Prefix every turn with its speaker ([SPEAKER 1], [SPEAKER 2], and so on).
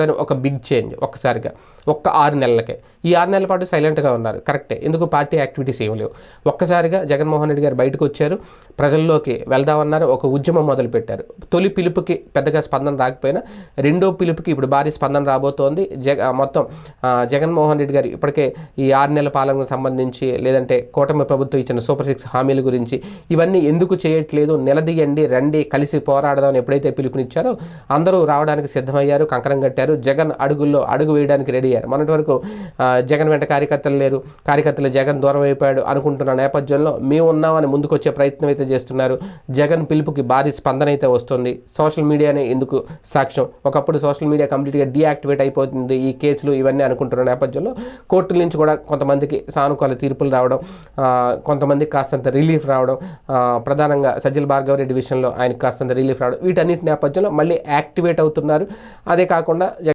[SPEAKER 1] కానీ ఒక big change ఒక్కసారిగా ఒక్క 6 నెలలకే. ఈ 6 నెలల పాటు సైలెంట్గా ఉన్నారు, కరెక్టే. ఎందుకు పార్టీ యాక్టివిటీస్ ఏమి లేవు. ఒక్కసారిగా జగన్మోహన్ రెడ్డి గారు బయటకు వచ్చారు, ప్రజల్లోకి వెళ్దామన్నారు, ఒక ఉద్యమం మొదలుపెట్టారు. తొలి పిలుపుకి పెద్దగా స్పందన రాకపోయినా రెండో పిలుపుకి ఇప్పుడు భారీ స్పందన రాబోతోంది. మొత్తం జగన్మోహన్ రెడ్డి గారు ఇప్పటికే ఈ 6 నెలల పాలనకు సంబంధించి, లేదంటే కూటమి ప్రభుత్వం ఇచ్చిన సూపర్ 6 హామీల గురించి, ఇవన్నీ ఎందుకు చేయట్లేదు, నిలదీయండి, రండి, కలిసి పోరాడదామని ఎప్పుడైతే పిలుపునిచ్చారో అందరూ రావడానికి సిద్ధమయ్యారు, కంకణం కట్టారు. జగన్ అడుగుల్లో అడుగు వేయడానికి రెడీ అయ్యారు. మొన్నటి వరకు జగన్ వెంట కార్యకర్తలు లేరు, కార్యకర్తలు జగన్ దూరం అయిపోయాడు అనుకుంటున్న నేపథ్యంలో మేము ఉన్నామని ముందుకొచ్చే ప్రయత్నం అయితే చేస్తున్నారు. జగన్ పిలుపుకి భారీ స్పందన అయితే వస్తుంది. సోషల్ మీడియానే ఎందుకు సాక్ష్యం. ఒకప్పుడు సోషల్ మీడియా కంప్లీట్గా డీయాక్టివేట్ అయిపోతుంది ఈ కేసులు ఇవన్నీ అనుకుంటున్న నేపథ్యంలో కోర్టుల నుంచి కూడా కొంతమందికి సానుకూల తీర్పులు రావడం, కొంతమందికి కాస్తంత రిలీఫ్ రావడం, ప్రధానంగా సజ్జల భార్గవ రెడ్డి విషయంలో ఆయనకు కాస్తంత రిలీఫ్ రావడం, వీటన్నిటి నేపథ్యంలో మళ్ళీ యాక్టివేట్ అవుతున్నారు. అదే కాకుండా